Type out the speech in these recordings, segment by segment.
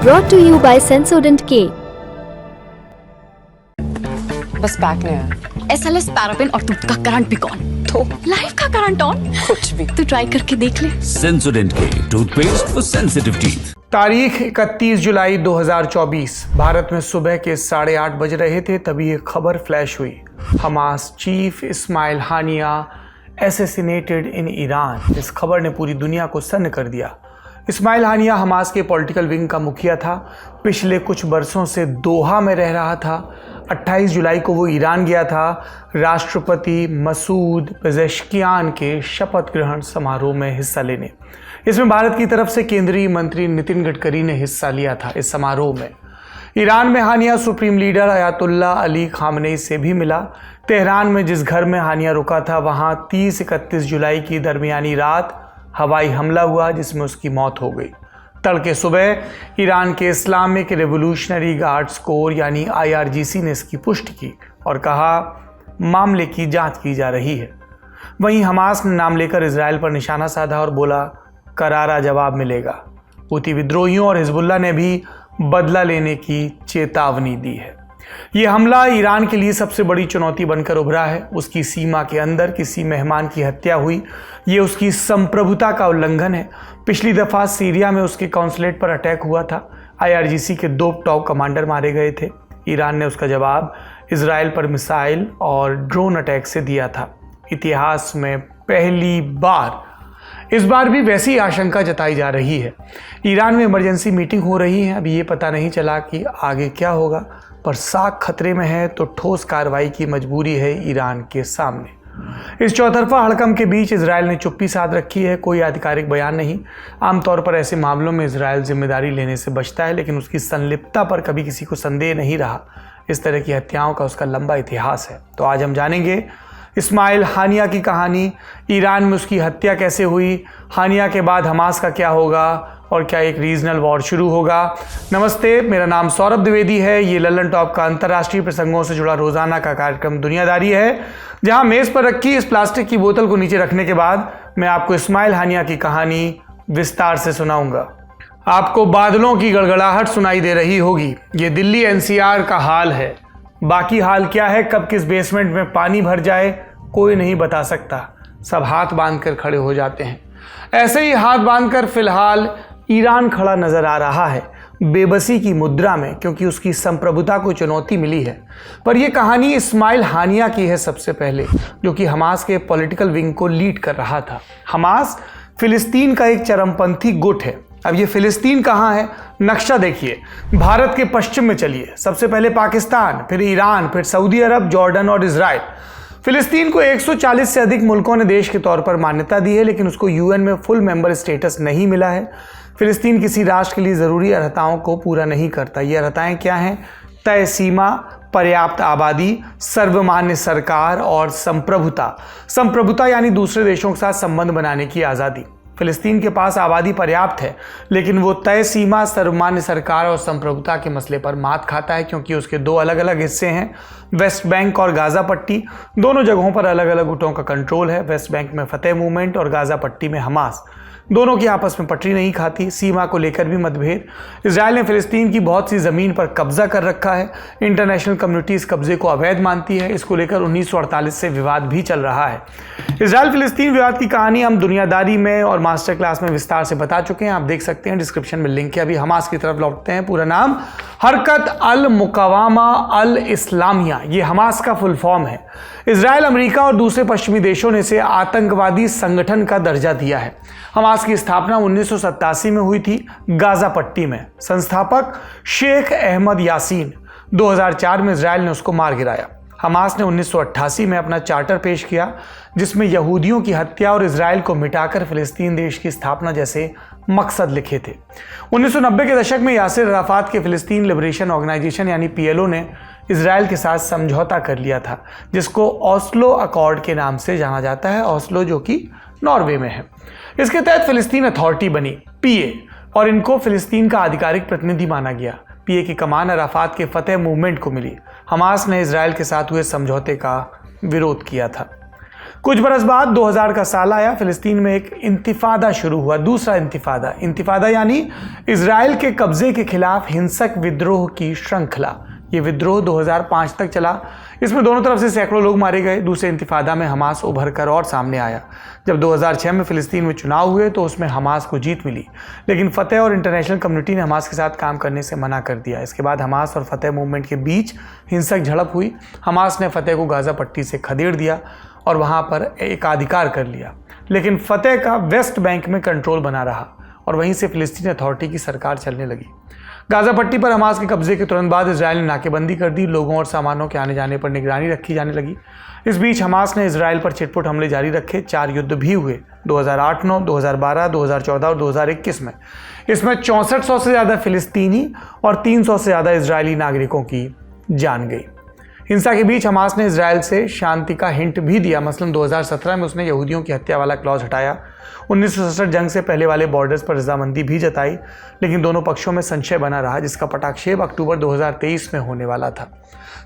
brought to you by Sensodyne K। बस back नहीं आया। SLS पैराफिन और दूध का करंट भी कौन? तो लाइफ का करंट ऑन? कुछ भी। तो ट्राई करके देख ले। Sensodyne K toothpaste for sensitive teeth. तारीख 31 जुलाई 2024। भारत में सुबह के 8:30 बज रहे थे, तभी एक खबर फ्लैश हुई। Hamas chief Ismail Haniyeh assassinated in Iran. इस खबर ने पूरी दुनिया को सन्न कर दिया। इस्माइल हानिया हमास के पॉलिटिकल विंग का मुखिया था। पिछले कुछ बरसों से दोहा में रह रहा था। 28 जुलाई को वो ईरान गया था राष्ट्रपति मसूद पेजेश्कियान के शपथ ग्रहण समारोह में हिस्सा लेने। इसमें भारत की तरफ से केंद्रीय मंत्री नितिन गडकरी ने हिस्सा लिया था। इस समारोह में ईरान में Haniyeh supreme leader Ayatollah Ali Khamenei से भी मिला। तेहरान में जिस घर में हानिया रुका था, वहां 30-31 जुलाई की दरमियानी रात हवाई हमला हुआ, जिसमें उसकी मौत हो गई। तड़के सुबह ईरान के इस्लामिक रिवोल्यूशनरी गार्ड्स कोर यानी IRGC ने इसकी पुष्टि की और कहा मामले की जांच की जा रही है। वहीं हमास ने नाम लेकर इजराइल पर निशाना साधा और बोला करारा जवाब मिलेगा। हूती विद्रोहियों और हिजबुल्लाह ने भी बदला लेने की चेतावनी दी है। ये हमला ईरान के लिए सबसे बड़ी चुनौती बनकर उभरा है। उसकी सीमा के अंदर किसी मेहमान की हत्या हुई, ये उसकी संप्रभुता का उल्लंघन है। पिछली दफ़ा सीरिया में उसके कॉन्सुलेट पर अटैक हुआ था। IRGC के 2 टॉप कमांडर मारे गए थे। ईरान ने उसका जवाब इजराइल पर मिसाइल और ड्रोन अटैक से दिया था। इतिहास में पहली बार इस बार भी वैसी आशंका जताई जा रही है। ईरान में इमरजेंसी मीटिंग हो रही है। अभी ये पता नहीं चला कि आगे क्या होगा, पर साख खतरे में है तो ठोस कार्रवाई की मजबूरी है ईरान के सामने। इस चौतरफा हड़कंप के बीच इजराइल ने चुप्पी साध रखी है। कोई आधिकारिक बयान नहीं। आमतौर पर ऐसे मामलों में इजराइल जिम्मेदारी लेने से बचता है, लेकिन उसकी संलिप्तता पर कभी किसी को संदेह नहीं रहा। इस तरह की हत्याओं का उसका लंबा इतिहास है। तो आज हम जानेंगे इस्माइल हानिया की कहानी, ईरान में उसकी हत्या कैसे हुई, हानिया के बाद हमास का क्या होगा और क्या एक रीजनल वॉर शुरू होगा। नमस्ते, मेरा नाम सौरभ द्विवेदी है। ये लल्लन टॉप का अंतर्राष्ट्रीय प्रसंगों से जुड़ा रोजाना का कार्यक्रम दुनियादारी है, जहां मेज पर रखी इस प्लास्टिक की बोतल को नीचे रखने के बाद मैं आपको इस्माइल हानिया की कहानी विस्तार से सुनाऊंगा। आपको बादलों की गड़गड़ाहट सुनाई दे रही होगी। ये दिल्ली NCR का हाल है। बाकी हाल क्या है, कब किस बेसमेंट में पानी भर जाए कोई नहीं बता सकता। सब हाथ बांधकर खड़े हो जाते हैं। ऐसे ही हाथ बांधकर फिलहाल ईरान खड़ा नजर आ रहा है, बेबसी की मुद्रा में, क्योंकि उसकी संप्रभुता को चुनौती मिली है। पर यह कहानी इस्माइल हानिया की है सबसे पहले, जो कि हमास के पॉलिटिकल विंग को लीड कर रहा था। हमास फिलिस्तीन का एक चरमपंथी गुट है। अब ये फिलिस्तीन कहाँ है, नक्शा देखिए। भारत के पश्चिम में चलिए, सबसे पहले पाकिस्तान, फिर ईरान, फिर सऊदी अरब, जॉर्डन और इजराइल। फिलिस्तीन को 140 से अधिक मुल्कों ने देश के तौर पर मान्यता दी है, लेकिन उसको UN में फुल मेंबर स्टेटस नहीं मिला है। फिलिस्तीन किसी राष्ट्र के लिए ज़रूरी अर्हताओं को पूरा नहीं करता। ये अर्हताएं क्या हैं? तय सीमा, पर्याप्त आबादी, सर्वमान्य सरकार और संप्रभुता। संप्रभुता यानी दूसरे देशों के साथ संबंध बनाने की आज़ादी। फिलिस्तीन के पास आबादी पर्याप्त है, लेकिन वो तय सीमा, सर्वमान्य सरकार और संप्रभुता के मसले पर मात खाता है, क्योंकि उसके 2 अलग अलग हिस्से हैं, वेस्ट बैंक और गाज़ा पट्टी। दोनों जगहों पर अलग अलग गुटों का कंट्रोल है। वेस्ट बैंक में फतेह मूवमेंट और गाज़ा पट्टी में हमास। दोनों की आपस में पटरी नहीं खाती। सीमा को लेकर भी मतभेद। इजराइल ने फिलिस्तीन की बहुत सी ज़मीन पर कब्जा कर रखा है। इंटरनेशनल कम्युनिटी इस कब्जे को अवैध मानती है। इसको लेकर 1948 से विवाद भी चल रहा है। इजराइल फिलिस्तीन विवाद की कहानी हम दुनियादारी में और मास्टर क्लास में विस्तार से बता चुके हैं। आप देख सकते हैं, डिस्क्रिप्शन में लिंक है। अभी हमास की तरफ लौटते हैं। पूरा नाम हरकत अल मुकावामा अल इस्लामिया, ये हमास का फुल फॉर्म है। इजराइल, अमेरिका और दूसरे पश्चिमी देशों ने इसे आतंकवादी संगठन का दर्जा दिया है। हमास की स्थापना 1987 में हुई थी गाज़ा पट्टी में। संस्थापक शेख अहमद यासीन। 2004 में इजराइल ने उसको मार गिराया। हमास ने 1988 में अपना चार्टर पेश किया, जिसमें यहूदियों की हत्या और इजराइल को मिटाकर फिलिस्तीन देश की स्थापना जैसे मकसद लिखे थे। 1990 के दशक में यासिर अराफात के फिलिस्तीन लिबरेशन ऑर्गेनाइजेशन यानी PLO ने इजराइल के साथ समझौता कर लिया था, जिसको ओस्लो अकॉर्ड के नाम से जाना जाता है। ओस्लो जो कि नॉर्वे में है। इसके तहत फिलिस्तीन अथॉरिटी बनी, PA, और इनको फिलिस्तीन का आधिकारिक प्रतिनिधि माना गया। PA की कमान अराफात के फतेह मूवमेंट को मिली। हमास ने इजराइल के साथ हुए समझौते का विरोध किया था। कुछ बरस बाद 2000 का साल आया, फिलिस्तीन में एक इंतिफादा शुरू हुआ, दूसरा इंतिफादा। इंतिफादा यानी इजराइल के कब्जे के खिलाफ हिंसक विद्रोह की श्रृंखला। ये विद्रोह 2005 तक चला। इसमें दोनों तरफ से सैकड़ों लोग मारे गए। दूसरे इंतिफादा में हमास उभर कर और सामने आया। जब 2006 में फिलिस्तीन में चुनाव हुए तो उसमें हमास को जीत मिली, लेकिन फतेह और इंटरनेशनल कम्युनिटी ने हमास के साथ काम करने से मना कर दिया। इसके बाद हमास और फतेह मूवमेंट के बीच हिंसक झड़प हुई। हमास ने फतेह को गाजा पट्टी से खदेड़ दिया और वहाँ पर एकाधिकार कर लिया, लेकिन फतेह का वेस्ट बैंक में कंट्रोल बना रहा और वहीं से फिलिस्तीन अथॉरिटी की सरकार चलने लगी। गाजा पट्टी पर हमास के कब्जे के तुरंत बाद इजराइल ने नाकेबंदी कर दी। लोगों और सामानों के आने जाने पर निगरानी रखी जाने लगी। इस बीच हमास ने इजराइल पर छिटपुट हमले जारी रखे। 4 युद्ध भी हुए, 2008-9, 2012, 2014 और 2021 में। इसमें 6400 से ज़्यादा फिलिस्तीनी और 300 से ज़्यादा इजरायली नागरिकों की जान गई। हिंसा के बीच हमास ने इजराइल से शांति का हिंट भी दिया। मसलन 2017 में उसने यहूदियों की हत्या वाला क्लॉज हटाया। 1967 जंग से पहले वाले बॉर्डर्स पर रजामंदी भी जताई, लेकिन दोनों पक्षों में संशय बना रहा, जिसका पटाक्षेप अक्टूबर 2023 में होने वाला था।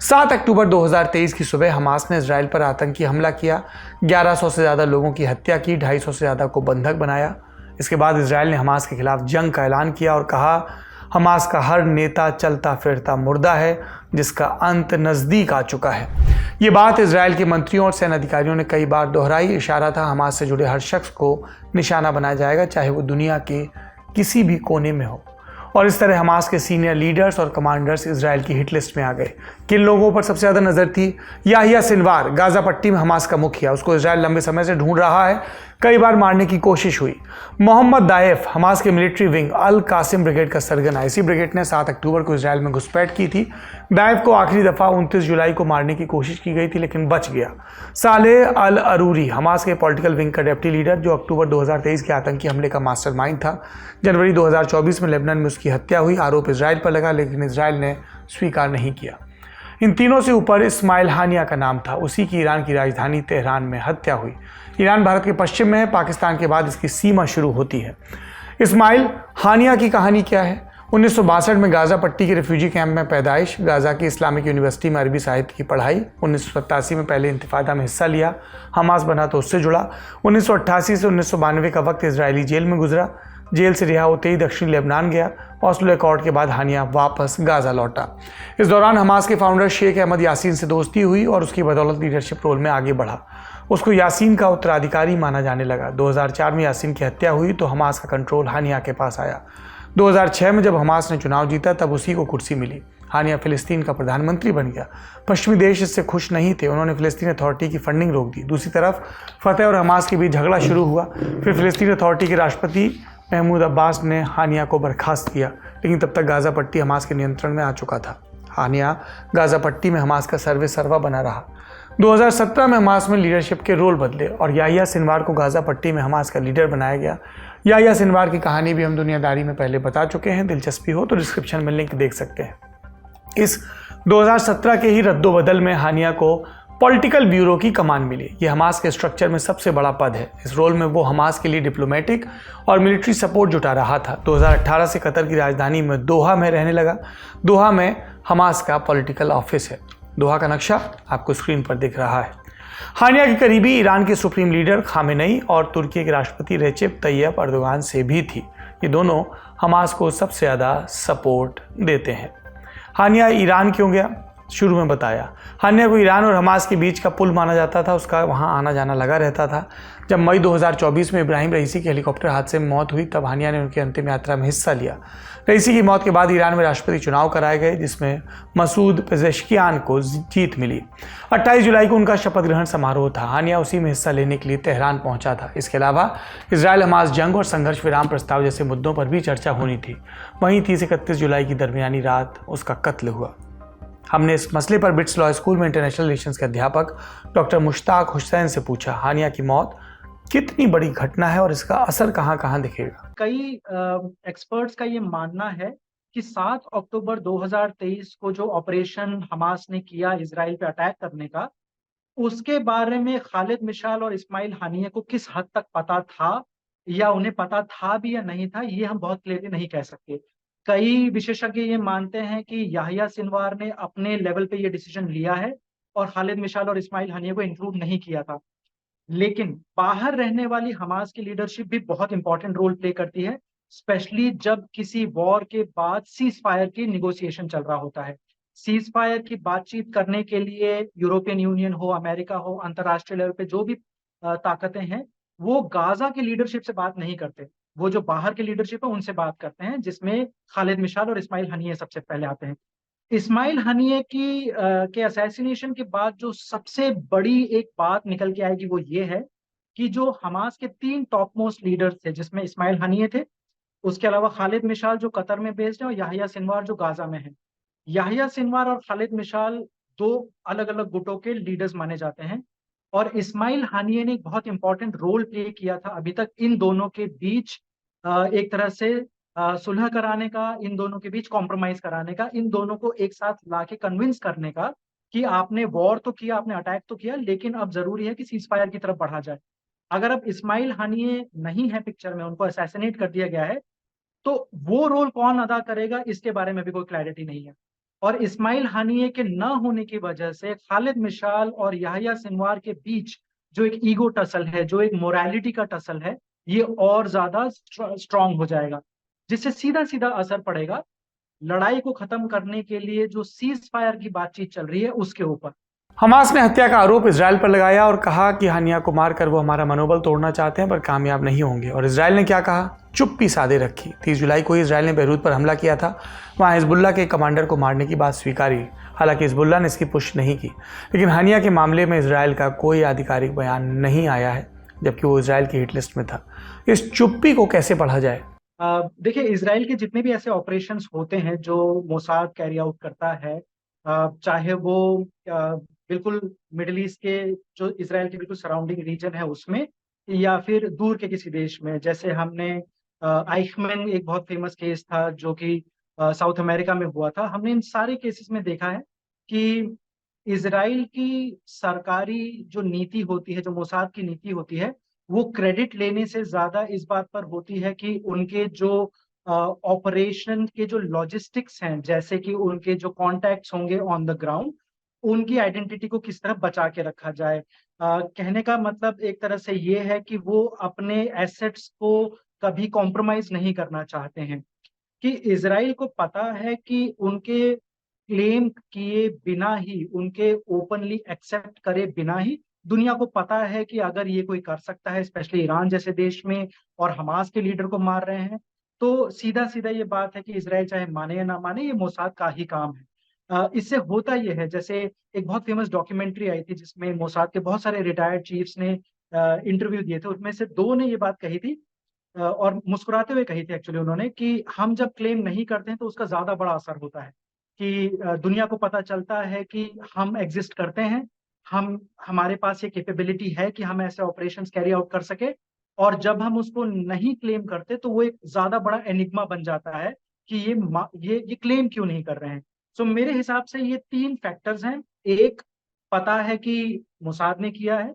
7 अक्टूबर 2023 की सुबह हमास ने इजराइल पर आतंकी हमला किया। 1100 से ज़्यादा लोगों की हत्या की, 250 से ज़्यादा को बंधक बनाया। इसके बाद इजराइल ने हमास के खिलाफ जंग का ऐलान किया और कहा, हमास का हर नेता चलता फिरता मुर्दा है जिसका अंत नज़दीक आ चुका है। ये बात इजराइल के मंत्रियों और सेना अधिकारियों ने कई बार दोहराई। इशारा था हमास से जुड़े हर शख्स को निशाना बनाया जाएगा, चाहे वो दुनिया के किसी भी कोने में हो। और इस तरह हमास के सीनियर लीडर्स और कमांडर्स इजराइल की हिट लिस्ट में आ गए। किन लोगों पर सबसे ज़्यादा नज़र थी? याहिया सिनवार, गाजा पट्टी में हमास का मुखिया, उसको इजराइल लंबे समय से ढूंढ रहा है। कई बार मारने की कोशिश हुई। मोहम्मद दाएफ, हमास के मिलिट्री विंग अल कासिम ब्रिगेड का सरगना। इसी ब्रिगेड ने 7 अक्टूबर को इजराइल में घुसपैठ की थी। दाएफ को आखिरी दफ़ा 29 जुलाई को मारने की कोशिश की गई थी, लेकिन बच गया। सालेह अल अरूरी, हमास के पॉलिटिकल विंग का डिप्टी लीडर, जो अक्टूबर 2023 के आतंकी हमले का मास्टरमाइंड था। जनवरी 2024 में लेबनान में उसकी हत्या हुई। आरोप इजराइल पर लगा, लेकिन इजराइल ने स्वीकार नहीं किया। इन तीनों से ऊपर इस्माइल हानिया का नाम था। उसी की ईरान की राजधानी तेहरान में हत्या हुई। ईरान भारत के पश्चिम में है, पाकिस्तान के बाद इसकी सीमा शुरू होती है। इस्माइल हानिया की कहानी क्या है? 1962 में गाजा पट्टी के रिफ्यूजी कैंप में पैदाइश, गाजा की इस्लामिक यूनिवर्सिटी में अरबी साहित्य की पढ़ाई। 1987 में पहले इंतिफादा में हिस्सा लिया, हमास बना तो उससे जुड़ा। 1988 से 1992 का वक्त इजरायली जेल में गुजरा। जेल से रिहा होते ही दक्षिणी लेबनान गया। ऑस्लो अकॉर्ड के बाद हानिया वापस गाजा लौटा। इस दौरान हमास के फाउंडर शेख अहमद यासीन से दोस्ती हुई और उसकी बदौलत लीडरशिप रोल में आगे बढ़ा। उसको यासीन का उत्तराधिकारी माना जाने लगा। 2004 में यासीन की हत्या हुई तो हमास का कंट्रोल हानिया के पास आया। 2006 में जब हमास ने चुनाव जीता तब उसी को कुर्सी मिली। हानिया फिलिस्तीन का प्रधानमंत्री बन गया। पश्चिमी देश इससे खुश नहीं थे, उन्होंने फिलिस्तीन अथॉरिटी की फंडिंग रोक दी। दूसरी तरफ फतेह और हमास के बीच झगड़ा शुरू हुआ। फिर फिलिस्तीन अथॉरिटी के राष्ट्रपति महमूद अब्बास ने हानिया को बर्खास्त किया, लेकिन तब तक गाजा पट्टी हमास के नियंत्रण में आ चुका था। हानिया गाजा पट्टी में हमास का सर्वे सर्वा बना रहा। 2017 में हमास में लीडरशिप के रोल बदले और याहिया सिनवार को गाजा पट्टी में हमास का लीडर बनाया गया। याहिया सिनवार की कहानी भी हम दुनियादारी में पहले बता चुके हैं। दिलचस्पी हो तो डिस्क्रिप्शन में लिंक देख सकते हैं। इस 2017 के ही रद्दोबदल में हानिया को पॉलिटिकल ब्यूरो की कमान मिली। ये हमास के स्ट्रक्चर में सबसे बड़ा पद है। इस रोल में वो हमास के लिए डिप्लोमेटिक और मिलिट्री सपोर्ट जुटा रहा था। 2018 से कतर की राजधानी में दोहा में रहने लगा। दोहा में हमास का पॉलिटिकल ऑफिस है। दोहा का नक्शा आपको स्क्रीन पर दिख रहा है। हानिया की करीबी ईरान के सुप्रीम लीडर खामेनेई और तुर्की के राष्ट्रपति रेचेप तैयब अर्दोगान से भी थी। ये दोनों हमास को सबसे ज़्यादा सपोर्ट देते हैं। हानिया ईरान क्यों गया? शुरू में बताया। हानिया को ईरान और हमास के बीच का पुल माना जाता था। उसका वहां आना जाना लगा रहता था। जब मई 2024 में इब्राहिम रईसी के हेलीकॉप्टर हादसे में मौत हुई तब हानिया ने उनकी अंतिम यात्रा में हिस्सा लिया। रईसी की मौत के बाद ईरान में राष्ट्रपति चुनाव कराए गए, जिसमें मसूद पेजेश्कियान को जीत मिली। 28 जुलाई को उनका शपथ ग्रहण समारोह था। हानिया उसी में हिस्सा लेने के लिए तेहरान पहुंचा था। इसके अलावा इजराइल हमास जंग और संघर्ष विराम प्रस्ताव जैसे मुद्दों पर भी चर्चा होनी थी। वहीं 30-31 जुलाई की दरमियानी रात उसका कत्ल हुआ। हमने इस मसले पर बिट्स लॉ स्कूल में इंटरनेशनल रिलेशंस के अध्यापक डॉक्टर मुश्ताक हुसैन से पूछा, हानिया की मौत कितनी बड़ी घटना है और इसका असर कहां कहां दिखेगा? कई एक्सपर्ट्स का ये मानना है कि 7 अक्टूबर 2023 को जो ऑपरेशन हमास ने किया इजराइल पे अटैक करने का, उसके बारे में खालिद मिशाल और इस्माइल हानिया को किस हद तक पता था या उन्हें पता था भी या नहीं था, ये हम बहुत क्लियरली नहीं कह सकते। कई विशेषज्ञ ये मानते हैं कि याहिया सिनवार ने अपने लेवल पे ये डिसीजन लिया है और खालिद मिशाल और इस्माइल हानिया को इंक्लूड नहीं किया था। लेकिन बाहर रहने वाली हमास की लीडरशिप भी बहुत इंपॉर्टेंट रोल प्ले करती है, स्पेशली जब किसी वॉर के बाद सीज फायर की निगोसिएशन चल रहा होता है। सीज फायर की बातचीत करने के लिए यूरोपियन यूनियन हो, अमेरिका हो, अंतर्राष्ट्रीय लेवल पे जो भी ताकतें हैं, वो गाजा की लीडरशिप से बात नहीं करते। वो जो बाहर की लीडरशिप है उनसे बात करते हैं, जिसमें खालिद मिशाल और इस्माइल हनीय सबसे पहले आते हैं। इस्माइल हनीय की के असैसिनेशन के बाद जो सबसे बड़ी एक बात निकल के आएगी वो ये है कि जो हमास के 3 टॉप मोस्ट लीडर्स थे, जिसमें इस्माइल हनीय थे, उसके अलावा खालिद मिशाल जो कतर में बेस्ड है, और याहिया सिनवार जो गाजा में है। याहिया सिनवार और खालिद मिशाल 2 अलग अलग गुटों के लीडर्स माने जाते हैं, और इस्माइल हानिये ने एक बहुत इंपॉर्टेंट रोल प्ले किया था अभी तक इन दोनों के बीच एक तरह से सुलह कराने का, इन दोनों के बीच कॉम्प्रोमाइज कराने का, इन दोनों को एक साथ लाके कन्विंस करने का कि आपने वॉर तो किया, आपने अटैक तो किया, लेकिन अब जरूरी है कि सीज फायर की तरफ बढ़ा जाए। अगर अब इस्माइल हानिये नहीं है पिक्चर में, उनको असैसिनेट कर दिया गया है, तो वो रोल कौन अदा करेगा इसके बारे में भी कोई क्लैरिटी नहीं है। और इस्माइल हानिये के न होने की वजह से खालिद मिशाल और याहिया सिनवार के बीच जो एक ईगो टसल है, जो एक मोरालिटी का टसल है, ये और ज्यादा स्ट्रांग हो जाएगा, जिससे सीधा सीधा असर पड़ेगा लड़ाई को खत्म करने के लिए जो सीज फायर की बातचीत चल रही है उसके ऊपर। हमास ने हत्या का आरोप इजराइल पर लगाया और कहा कि हानिया को मारकर वो हमारा मनोबल तोड़ना चाहते हैं, पर कामयाब नहीं होंगे। और इजराइल ने क्या कहा? चुप्पी साधे रखी। 30 जुलाई को इजराइल ने बैरूत पर हमला किया था, वहाँ हिजबुल्लाह के कमांडर को मारने की बात स्वीकारी। हालांकि हिजबुल्लाह ने इसकी पुष्टि नहीं की, लेकिन हानिया के मामले में इजराइल का कोई आधिकारिक बयान नहीं आया है, जबकि वो इजराइल की हिट लिस्ट में था। इस चुप्पी को कैसे पढ़ा जाए? देखिए, इजराइल के जितने भी ऐसे ऑपरेशंस होते हैं जो मोसाद कैरी आउट करता है, चाहे वो बिल्कुल मिडिल ईस्ट के जो इजराइल के बिल्कुल सराउंडिंग रीजन है उसमें, या फिर दूर के किसी देश में, जैसे हमने आइखमन एक बहुत फेमस केस था जो कि साउथ अमेरिका में हुआ था। हमने इन सारे केसेस में देखा है कि इजराइल की सरकारी जो नीति होती है, जो मोसाद की नीति होती है, वो क्रेडिट लेने से ज्यादा इस बात पर होती है कि उनके जो ऑपरेशन के जो लॉजिस्टिक्स हैं, जैसे कि उनके जो कॉन्टैक्ट्स होंगे ऑन द ग्राउंड, उनकी आइडेंटिटी को किस तरह बचा के रखा जाए। कहने का मतलब एक तरह से ये है कि वो अपने एसेट्स को कभी कॉम्प्रोमाइज नहीं करना चाहते हैं, कि इजराइल को पता है कि उनके क्लेम किए बिना ही, उनके ओपनली एक्सेप्ट करे बिना ही, दुनिया को पता है कि अगर ये कोई कर सकता है, स्पेशली ईरान जैसे देश में, और हमास के लीडर को मार रहे हैं, तो सीधा सीधा ये बात है कि इजराइल चाहे माने या ना माने, ये मोसाद का ही काम है। इससे होता ये है, जैसे एक बहुत फेमस डॉक्यूमेंट्री आई थी जिसमें मोसाद के बहुत सारे रिटायर्ड चीफ्स ने इंटरव्यू दिए थे, उसमें से 2 ने ये बात कही थी, और मुस्कुराते हुए कही थी एक्चुअली उन्होंने, कि हम जब क्लेम नहीं करते हैं तो उसका ज्यादा बड़ा असर होता है, कि दुनिया को पता चलता है कि हम एग्जिस्ट करते हैं, हमारे पास ये कैपेबिलिटी है कि हम ऐसे ऑपरेशंस कैरी आउट कर सके, और जब हम उसको नहीं क्लेम करते तो वो एक ज्यादा बड़ा एनिग्मा बन जाता है कि ये क्लेम क्यों नहीं कर रहे हैं। सो मेरे हिसाब से ये 3 फैक्टर्स हैं। एक, पता है कि मोसाद ने किया है।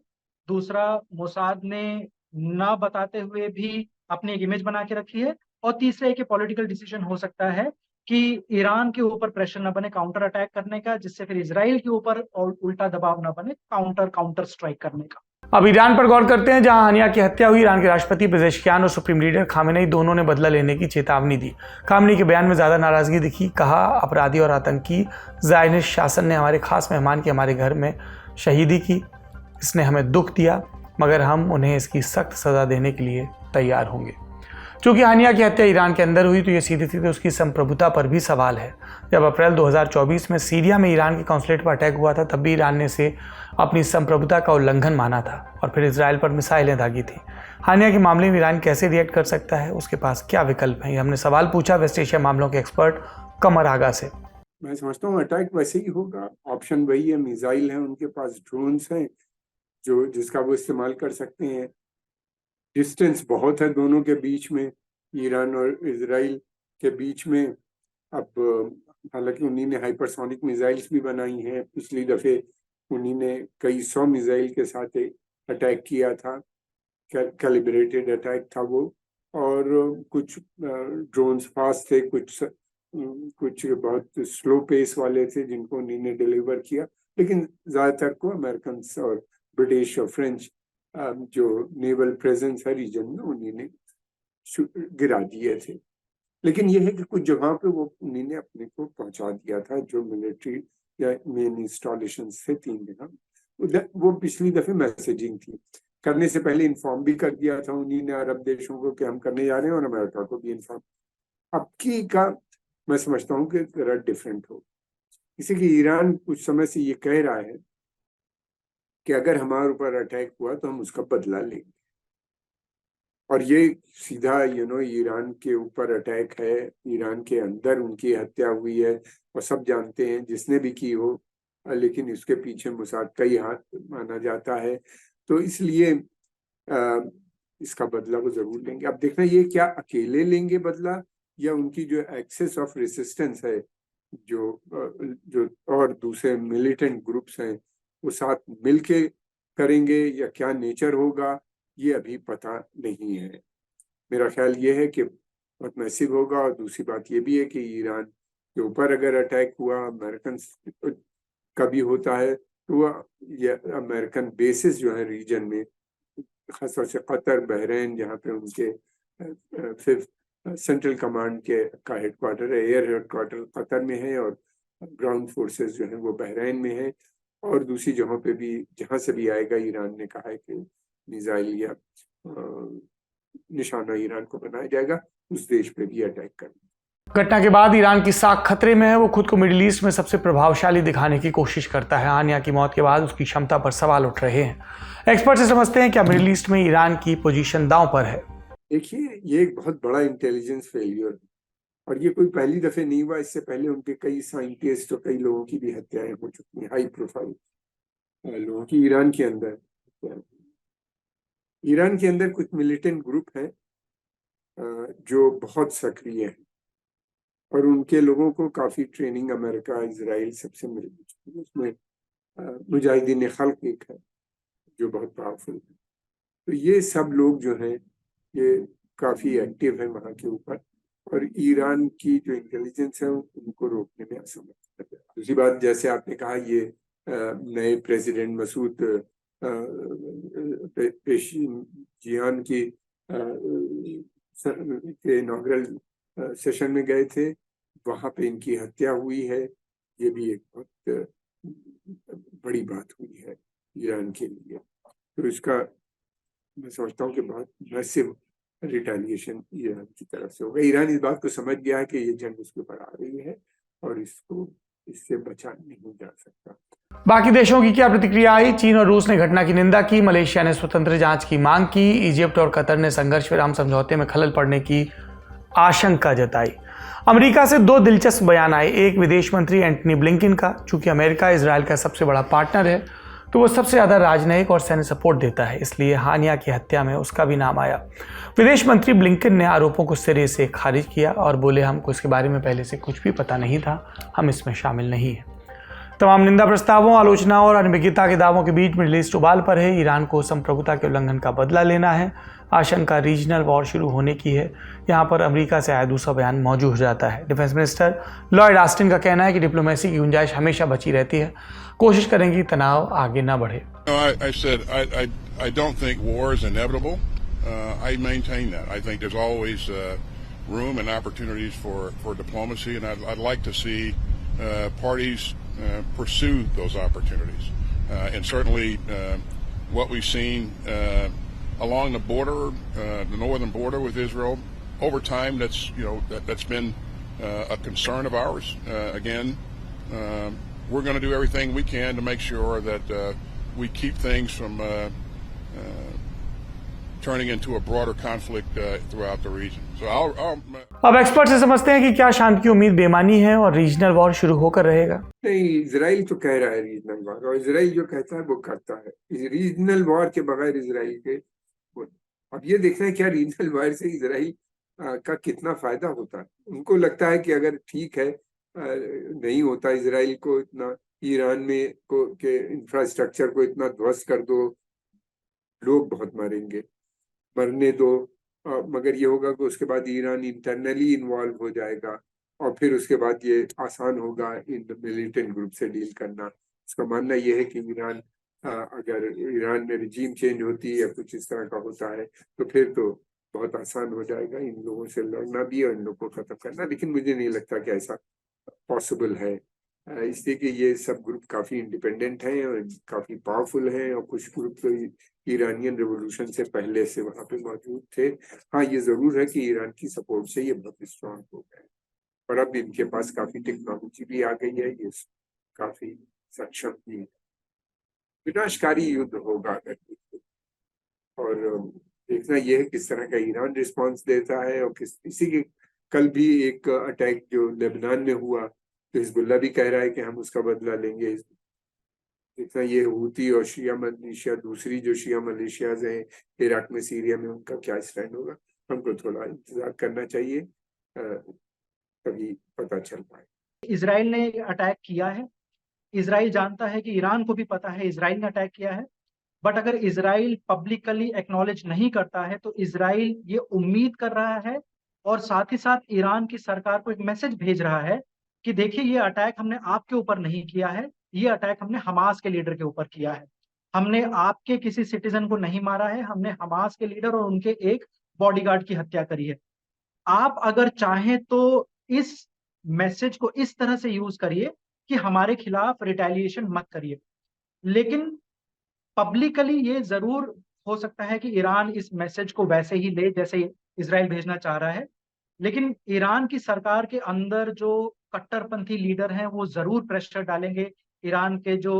दूसरा, मोसाद ने ना बताते हुए भी अपनी एक इमेज बना के रखी है। और तीसरा, एक पॉलिटिकल डिसीजन हो सकता है कि ईरान के ऊपर प्रेशर न बने काउंटर अटैक करने का, जिससे फिर इजराइल के ऊपर और उल्टा दबाव न बने काउंटर स्ट्राइक करने का। अब ईरान पर गौर करते हैं, जहां हानिया की हत्या हुई। ईरान के राष्ट्रपति पेजेश्कियान और सुप्रीम लीडर खामेनेई दोनों ने बदला लेने की चेतावनी दी। खामेनेई के बयान में ज्यादा नाराजगी दिखी। कहा, अपराधी और आतंकी ज़ायनिस्ट शासन ने हमारे खास मेहमान की हमारे घर में शहीदी की, इसने हमें दुख दिया, मगर हम उन्हें इसकी सख्त सजा देने के लिए तैयार होंगे। चूंकि हानिया की हत्या ईरान के अंदर हुई, तो ये सीधे सीधे उसकी संप्रभुता पर भी सवाल है। जब अप्रैल 2024 में सीरिया में ईरान के कॉन्सुलेट पर अटैक हुआ था, तब भी ईरान ने इसे अपनी संप्रभुता का उल्लंघन माना था और फिर इजराइल पर मिसाइलें दागी थी। हानिया के मामले में ईरान कैसे रिएक्ट कर सकता है, उसके पास क्या विकल्प हैं, ये हमने सवाल पूछा वेस्ट एशिया मामलों के एक्सपर्ट कमर आगा से। मैं समझता हूँ अटैक वैसे ही होगा। ऑप्शन वही है, मिसाइल है उनके पास, ड्रोन्स हैं जिसका वो इस्तेमाल कर सकते हैं। डिस्टेंस बहुत है दोनों के बीच में, ईरान और इजराइल के बीच में। अब हालांकि उन्हीं ने हाइपरसोनिक मिसाइल्स भी बनाई हैं। पिछली दफे उन्हीं ने कई 100 मिसाइल के साथ अटैक किया था, कैलिब्रेटेड अटैक था वो। और कुछ ड्रोन्स फास्ट थे, कुछ बहुत स्लो पेस वाले थे जिनको उन्हीं ने डिलीवर किया, लेकिन ज़्यादातर को अमेरिकन और ब्रिटिश और फ्रेंच जो नेवल प्रेजेंस है रीजन में उन्हीं ने गिरा दिए थे। लेकिन यह है कि कुछ जगह पे वो उन्हीं ने अपने को पहुंचा दिया था, जो मिलिट्री या मेन इंस्टॉलेशन थे 3 जगह। वो पिछली दफे मैसेजिंग थी, करने से पहले इन्फॉर्म भी कर दिया था उन्हीं ने अरब देशों को कि हम करने जा रहे हैं, और अमेरिका को भी इन्फॉर्म। अब की का मैं समझता हूँ कि जरा डिफरेंट हो, इसी कि ईरान कुछ समय से ये कह रहा है कि अगर हमारे ऊपर अटैक हुआ तो हम उसका बदला लेंगे, और ये सीधा ईरान के ऊपर अटैक है, ईरान के अंदर उनकी हत्या हुई है और सब जानते हैं जिसने भी की हो, लेकिन इसके पीछे मोसाद का ही हाथ माना जाता है। तो इसलिए इसका बदला वो जरूर लेंगे। अब देखना ये क्या अकेले लेंगे बदला, या उनकी जो एक्सेस ऑफ रेसिस्टेंस है, जो और दूसरे मिलिटेंट ग्रुप्स हैं, वो साथ मिलके करेंगे, या क्या नेचर होगा ये अभी पता नहीं है। मेरा ख्याल ये है कि बहुत मैसिव होगा, और दूसरी बात ये भी है कि ईरान के ऊपर अगर अटैक हुआ, अमेरिकन का भी होता है, तो ये अमेरिकन बेसिस जो है रीजन में, खासतौर से कतर, बहरीन, जहाँ पे उनके 5th सेंट्रल कमांड का हेडक्वार्टर है, एयर हेडक्वार्टर कतर में है, और ग्राउंड फोर्सेस जो है वो बहरीन में है, और दूसरी जगहों पे भी जहाँ से भी आएगा, ईरान ने कहा है कि मिसाइल या निशाना ईरान को बनाया जाएगा, उस देश पे भी अटैक करना। घटना के बाद ईरान की साख खतरे में है। वो खुद को मिडिल ईस्ट में सबसे प्रभावशाली दिखाने की कोशिश करता है। हानिया की मौत के बाद उसकी क्षमता पर सवाल उठ रहे हैं। एक्सपर्ट से समझते हैं क्या मिडिल ईस्ट में ईरान की पोजीशन दांव पर है। देखिए, ये एक बहुत बड़ा इंटेलिजेंस फेलियर है, और ये कोई पहली दफे नहीं हुआ। इससे पहले उनके कई साइंटिस्ट और कई लोगों की भी हत्याएं हो चुकी हैं, हाई प्रोफाइल लोगों की। ईरान के अंदर कुछ मिलिटेंट ग्रुप हैं जो बहुत सक्रिय हैं, और उनके लोगों को काफी ट्रेनिंग अमेरिका, इजराइल सबसे मिल चुकी है। उसमें मुजाहिदीन खल्क एक है जो बहुत पावरफुल है। तो ये सब लोग जो हैं ये काफी एक्टिव है वहाँ के ऊपर, और ईरान की जो इंटेलिजेंस है उनको रोकने में असमर्थ है। दूसरी बात, जैसे आपने कहा, ये नए प्रेसिडेंट मसूद पेशिनजियान की इनॉग्रल सेशन में गए थे, वहां पे इनकी हत्या हुई है। ये भी एक बहुत बड़ी बात हुई है ईरान के लिए। तो इसका मैं समझता हूँ कि बहुत मैसिव रिटेलिएशन ईरान की तरफ से होगा। ईरान इस बात को समझ गया है कि ये जंग उसके ऊपर आ रही है, और इससे बचा नहीं जा सकता। बाकी देशों की क्या प्रतिक्रिया आई। चीन और रूस ने घटना की निंदा की। मलेशिया ने स्वतंत्र जांच की मांग की। इजिप्ट और कतर ने संघर्ष विराम समझौते में खलल पड़ने की आशंका जताई। अमेरिका से 2 दिलचस्प बयान आए। एक विदेश मंत्री एंटनी ब्लिंकन का, चूंकि अमेरिका इजराइल का सबसे बड़ा पार्टनर है तो वो सबसे ज्यादा राजनयिक और सैन्य सपोर्ट देता है, इसलिए हानिया की हत्या में उसका भी नाम आया। विदेश मंत्री ब्लिंकन ने आरोपों को सिरे से खारिज किया और बोले, हमको इसके बारे में पहले से कुछ भी पता नहीं था, हम इसमें शामिल नहीं हैं। तमाम निंदा प्रस्तावों, आलोचनाओं और अनभिज्ञता के दावों के बीच मिडिल ईस्ट उबाल पर है। ईरान को संप्रभुता के उल्लंघन का बदला लेना है। आशंका रीजनल वॉर शुरू होने की है। यहाँ पर अमेरिका से आया दूसरा बयान मौजूद हो जाता है। डिफेंस मिनिस्टर लॉयड ऑस्टिन का कहना है कि डिप्लोमेसी की गुंजाइश हमेशा बची रहती है, कोशिश करेंगे कि तनाव आगे ना बढ़े। I don't think war is inevitable. I maintain that. I think there's always room and opportunities for diplomacy, and I'd like to see parties pursue those opportunities. And certainly what we've seen along the border, the northern border with Israel, over time, that's been a concern of ours. Again, we're going to do everything we can to make sure that we keep things from turning into a broader conflict throughout the region. So अब expert से समझते हैं कि क्या शांति की उम्मीद बेमानी है और रीजनल वॉर शुरू होकर रहेगा। नहीं, इजराइल तो कह रहा है रीजनल वॉर, और इजराइल जो कहता है वो करता है। रीजनल वॉर के बगैर इजराइल के अब ये देखना है क्या रीजनल वॉर से इजराइल का कितना फायदा होता है। उनको लगता है कि अगर ठीक है नहीं होता, इजराइल को इतना ईरान में के इंफ्रास्ट्रक्चर को इतना ध्वस्त कर दो, लोग बहुत मरेंगे, मरने दो, मगर ये होगा कि उसके बाद ईरान इंटरनली इन्वॉल्व हो जाएगा, और फिर उसके बाद ये आसान होगा इन मिलिटेंट ग्रुप से डील करना। उसका मानना ये है कि ईरान अगर ईरान में रिजीम चेंज होती है या कुछ इस तरह का होता है तो फिर तो बहुत आसान हो जाएगा इन लोगों से लड़ना भी और इन लोगों को खत्म करना, लेकिन मुझे नहीं लगता कि ऐसा पॉसिबल है, इसलिए कि ये सब ग्रुप काफी इंडिपेंडेंट हैं और काफी पावरफुल हैं और कुछ ग्रुप तो ईरानियन रेवोल्यूशन से पहले से वहां पे मौजूद थे। हाँ, ये जरूर है कि ईरान की सपोर्ट से ये बहुत स्ट्रांग हो गए और अब इनके पास काफी टेक्नोलॉजी भी आ गई है, ये काफी सक्षम भी है। विनाशकारी युद्ध होगा अगर, और देखना यह है किस तरह का ईरान रिस्पांस देता है और इसी के कल भी एक अटैक जो लेबनान में हुआ तो हिजबुल्लाह भी कह रहा है कि हम उसका बदला लेंगे। देखना ये हूती और शिया मलेशिया, दूसरी जो शिया मलेशियाज हैं इराक में, सीरिया में, उनका क्या स्टैंड होगा, हमको थोड़ा इंतजार करना चाहिए, तभी पता चल पाए। इजराइल ने अटैक किया है, इजराइल जानता है कि ईरान को भी पता है इजराइल ने अटैक किया है, बट अगर इजराइल पब्लिकली एक्नॉलेज नहीं करता है तो इजराइल ये उम्मीद कर रहा है और साथ ही साथ ईरान की सरकार को एक मैसेज भेज रहा है कि देखिए ये अटैक हमने आपके ऊपर नहीं किया है, ये अटैक हमने हमास के लीडर के ऊपर किया है, हमने आपके किसी सिटीजन को नहीं मारा है, हमने हमास के लीडर और उनके एक बॉडीगार्ड की हत्या करी है। आप अगर चाहें तो इस मैसेज को इस तरह से यूज करिए कि हमारे खिलाफ रिटेलिएशन मत करिए, लेकिन पब्लिकली ये जरूर हो सकता है कि ईरान इस मैसेज को वैसे ही ले जैसे इजराइल भेजना चाह रहा है, लेकिन ईरान की सरकार के अंदर जो कट्टरपंथी लीडर हैं वो जरूर प्रेशर डालेंगे। ईरान के जो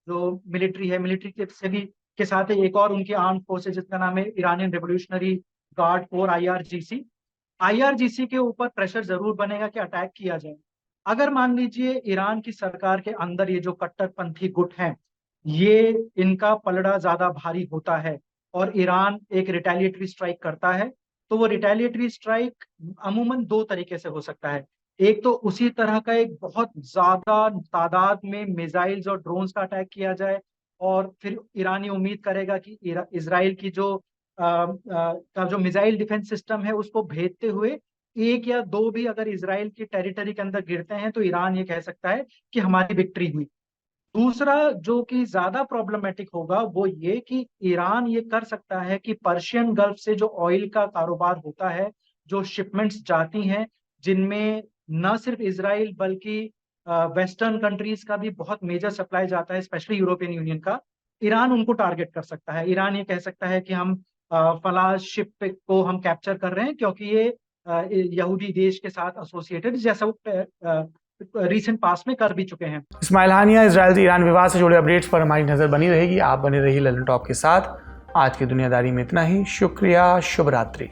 मिलिट्री है, मिलिट्री के से भी के साथ एक और उनकी आर्म फोर्सेज जिसका नाम है Iranian revolutionary guard core, IRGC के ऊपर प्रेशर जरूर बनेगा कि अटैक किया जाए। अगर मान लीजिए ईरान की सरकार के अंदर ये जो कट्टरपंथी गुट हैं ये इनका पलड़ा ज्यादा भारी होता है और ईरान एक रिटेलिएटरी स्ट्राइक करता है, तो वो रिटेलिएटरी स्ट्राइक अमूमन दो तरीके से हो सकता है। एक तो उसी तरह का एक बहुत ज्यादा तादाद में मिसाइल्स और ड्रोन्स का अटैक किया जाए और फिर ईरानी उम्मीद करेगा कि इजराइल की जो मिसाइल डिफेंस सिस्टम है उसको भेजते हुए एक या दो भी अगर इजराइल की टेरिटरी के अंदर गिरते हैं तो ईरान ये कह सकता है कि हमारी विक्ट्री हुई। दूसरा जो कि ज्यादा प्रॉब्लमेटिक होगा वो ये कि ईरान ये कर सकता है कि पर्शियन गल्फ से जो ऑयल का कारोबार होता है, जो शिपमेंट्स जाती हैं जिनमें न सिर्फ इजराइल बल्कि वेस्टर्न कंट्रीज का भी बहुत मेजर सप्लाई जाता है, स्पेशली यूरोपियन यूनियन का, ईरान उनको टारगेट कर सकता है। ईरान ये कह सकता है कि हम फला शिप को हम कैप्चर कर रहे हैं क्योंकि ये यहूदी देश के साथ एसोसिएटेड, जैसा वो रिसेंट पास में कर भी चुके हैं। इस्माइल हानिया, इजराइल ईरान विवाद से जुड़े अपडेट्स पर हमारी नजर बनी रहेगी। आप बने रहिए ललन टॉप के साथ। आज की दुनियादारी में इतना ही। शुक्रिया, शुभ रात्रि।